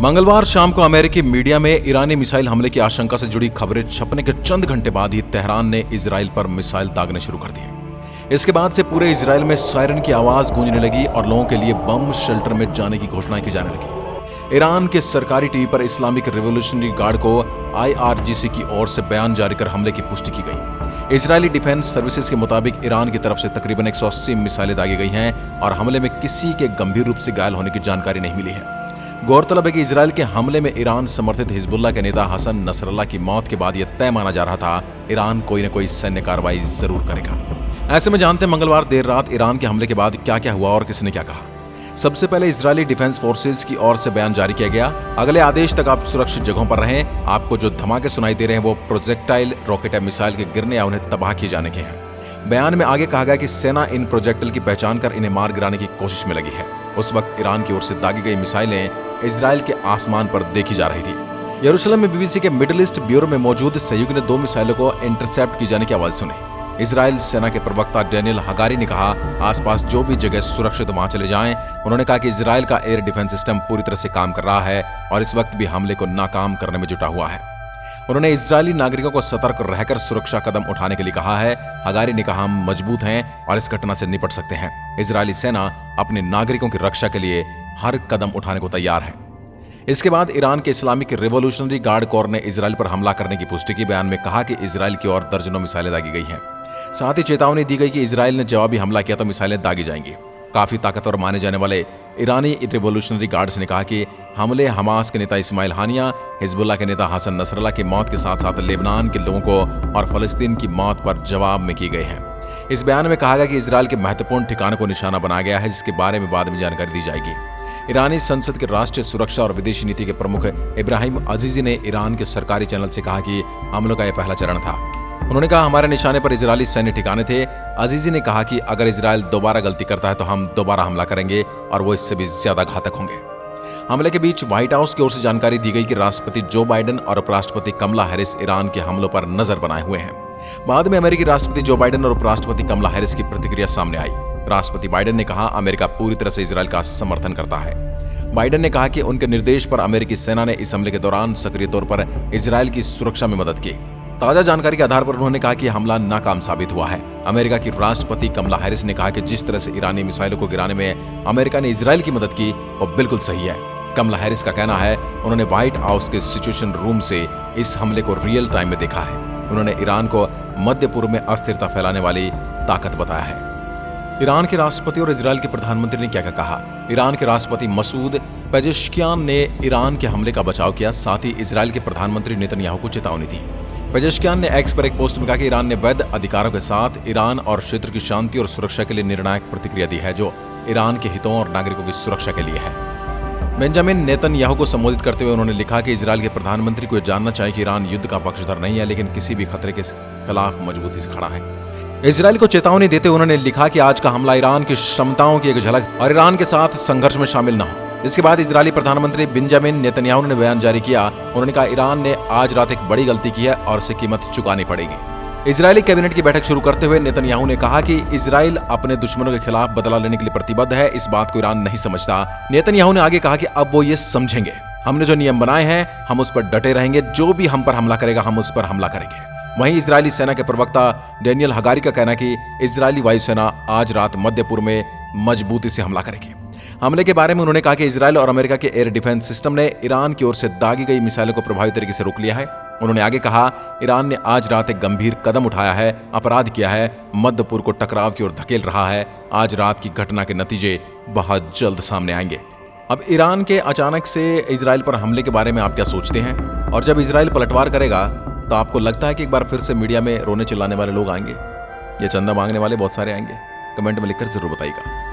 मंगलवार शाम को अमेरिकी मीडिया में ईरानी मिसाइल हमले की आशंका से जुड़ी खबरें छपने के चंद घंटे बाद ही तेहरान ने इजराइल पर मिसाइल दागने शुरू कर दिए। इसके बाद से पूरे इजराइल में सायरन की आवाज गूंजने लगी और लोगों के लिए बम शेल्टर में जाने की घोषणाएं की जाने लगी। ईरान के सरकारी टीवी पर इस्लामिक रिवॉल्यूशनरी गार्ड को IRGC की ओर से बयान जारी कर हमले की पुष्टि की गई। इजरायली डिफेंस सर्विसेज के मुताबिक ईरान की तरफ से तकरीबन 180 मिसाइलें दागी गई हैं और हमले में किसी के गंभीर रूप से घायल होने की जानकारी नहीं मिली है। गौरतलब है कि इजराइल के हमले में ईरान समर्थित हिजबुल्लाह के नेता हसन नसरल्लाह की मौत के बाद यह तय माना जा रहा था ईरान कोई न कोई सैन्य कार्रवाई जरूर करेगा। ऐसे में जानते हैं मंगलवार देर रात ईरान के हमले के बाद क्या क्या हुआ और किसने क्या कहा। सबसे पहले इजरायली डिफेंस फोर्सेज की ओर से बयान जारी किया गया, अगले आदेश तक आप सुरक्षित जगहों पर रहें। आपको जो धमाके सुनाई दे रहे हैं वो प्रोजेक्टाइल रॉकेट या मिसाइल के गिरने या उन्हें तबाह किए जाने के हैं। बयान में आगे कहा गया कि सेना इन प्रोजेक्टाइल की पहचान कर इन्हें मार गिराने की कोशिश में लगी है। उस वक्त ईरान की ओर से दागी गई मिसाइलें इजराइल के आसमान पर देखी जा रही थी। यरूशलेम में BBC के मिडिल ईस्ट ब्यूरो में मौजूद सहयोगी ने 2 मिसाइलों को इंटरसेप्ट की जाने की आवाज सुनी। इजराइल सेना के प्रवक्ता डेनियल हगारी ने कहा, आसपास जो भी जगह सुरक्षित वहां चले जाएं। उन्होंने कहा कि इजराइल का एयर डिफेंस सिस्टम पूरी तरह से काम कर रहा है और इस वक्त भी हमले को नाकाम करने में जुटा हुआ है। उन्होंने इजरायली नागरिकों को सतर्क रहकर सुरक्षा कदम उठाने के लिए कहा है। हगारी ने कहा, हम मजबूत हैं और इस घटना से निपट सकते हैं। इजरायली सेना अपने नागरिकों की रक्षा के लिए हर कदम उठाने को तैयार है। इसके बाद ईरान के इस्लामिक रिवॉल्यूशनरी गार्ड कोर ने इजराइल पर हमला करने की पुष्टि की। बयान में कहा कि इजराइल की ओर दर्जनों मिसाइलें दागी गई हैं। साथ ही चेतावनी दी गई कि इजराइल ने जवाबी हमला किया तो मिसाइलें दागी जाएंगी। काफी ताकतवर माने जाने वाले ईरानी रिवॉल्यूशनरी गार्ड्स ने कहा कि हमले हमास के नेता इस्माइल हानिया, हिजबुल्लाह के नेता हसन नसरल्लाह की मौत के साथ साथ लेबनान के लोगों को और फलस्तीन की मौत पर जवाब में की गए हैं। इस बयान में कहा गया कि इजराइल के महत्वपूर्ण ठिकानों को निशाना बनाया गया है, जिसके बारे में बाद में जानकारी दी जाएगी। ईरानी संसद के राष्ट्रीय सुरक्षा और विदेशी नीति के प्रमुख इब्राहिम अजीजी ने ईरान के सरकारी चैनल से कहा कि हमलों का यह पहला चरण था। उन्होंने कहा, हमारे निशाने पर इजरायली सैन्य ठिकाने थे। अजीजी ने कहा कि अगर इजराइल दोबारा गलती करता है तो हम दोबारा हमला करेंगे और वो इससे भी ज्यादा घातक होंगे। हमले के बीच व्हाइट हाउस की ओर से जानकारी दी गई कि राष्ट्रपति जो बाइडेन और उपराष्ट्रपति कमला हैरिस ईरान के हमलों पर नजर बनाए हुए हैं। बाद में अमेरिकी राष्ट्रपति जो बाइडेन और उपराष्ट्रपति कमला हैरिस की प्रतिक्रिया सामने आई। राष्ट्रपति बाइडेन ने कहा, अमेरिका पूरी तरह से इजराइल का समर्थन करता है। बाइडेन ने कहा कि उनके निर्देश पर अमेरिकी सेना ने इस हमले के दौरान सक्रिय तौर पर इजराइल की सुरक्षा में मदद की। ताजा जानकारी के आधार पर उन्होंने कहा कि हमला नाकाम साबित हुआ है। अमेरिका की राष्ट्रपति कमला हैरिस ने कहा कि जिस तरह से ईरानी मिसाइलों को गिराने में अमेरिका ने इजराइल की मदद की वो बिल्कुल सही है। कमला हैरिस का कहना है, उन्होंने व्हाइट हाउस के सिचुएशन रूम से इस हमले को रियल टाइम में देखा है। उन्होंने ईरान को मध्य पूर्व में अस्थिरता फैलाने वाली ताकत बताया है। ईरान के राष्ट्रपति और इजराइल के प्रधानमंत्री ने क्या क्या कहा। ईरान के राष्ट्रपति मसूद पेजेश्कियान ने ईरान के हमले का बचाव किया। साथ ही इजराइल के प्रधानमंत्री नेतन्याहू को चेतावनी दी। पेजेश्कियान ने एक्स पर एक पोस्ट में कहा कि ईरान ने वैध अधिकारों के साथ ईरान और क्षेत्र की शांति और सुरक्षा के लिए निर्णायक प्रतिक्रिया दी है, जो ईरान के हितों और नागरिकों की सुरक्षा के लिए है। बेंजामिन नेतन्याहू को संबोधित करते हुए उन्होंने लिखा कि इजराइल के प्रधानमंत्री को यह जानना चाहिए कि ईरान युद्ध का पक्षधर नहीं है, लेकिन किसी भी खतरे के खिलाफ मजबूती से खड़ा है। इजराइल को चेतावनी देते हुए उन्होंने लिखा कि आज का हमला ईरान की क्षमताओं की एक झलक और ईरान के साथ संघर्ष में शामिल न हो। इसके बाद इजरायली प्रधानमंत्री बेंजामिन नेतन्याहू ने बयान जारी किया। उन्होंने कहा, ईरान ने आज रात एक बड़ी गलती की है और उसे कीमत चुकानी पड़ेगी। इजरायली कैबिनेट की बैठक शुरू करते हुए नेतन्याहू ने कहा कि इजराइल अपने दुश्मनों के खिलाफ बदला लेने के लिए प्रतिबद्ध है। इस बात को ईरान नहीं समझता। नेतन्याहू ने आगे कहा कि अब वो ये समझेंगे, हमने जो नियम बनाए हैं हम उस पर डटे रहेंगे। जो भी हम पर हमला करेगा हम उस पर हमला करेंगे। वहीं इजरायली सेना के प्रवक्ता डेनियल हगारी का कहना है कि इजरायली वायुसेना आज रात मध्य पूर्व में मजबूती से हमला करेगी। हमले के बारे में उन्होंने कहा कि इजराइल और अमेरिका के एयर डिफेंस सिस्टम ने ईरान की ओर से दागी गई मिसाइलों को प्रभावी तरीके से रोक लिया है। उन्होंने आगे कहा, ईरान ने आज रात एक गंभीर कदम उठाया है, अपराध किया है, मध्य पूर्व को टकराव की ओर धकेल रहा है। आज रात की घटना के नतीजे बहुत जल्द सामने आएंगे। अब ईरान के अचानक से इजराइल पर हमले के बारे में आप क्या सोचते हैं? और जब इजराइल पलटवार करेगा तो आपको लगता है कि एक बार फिर से मीडिया में रोने चिल्लाने वाले लोग आएंगे या चंदा मांगने वाले बहुत सारे आएंगे? कमेंट में लिखकर जरूर बताइएगा।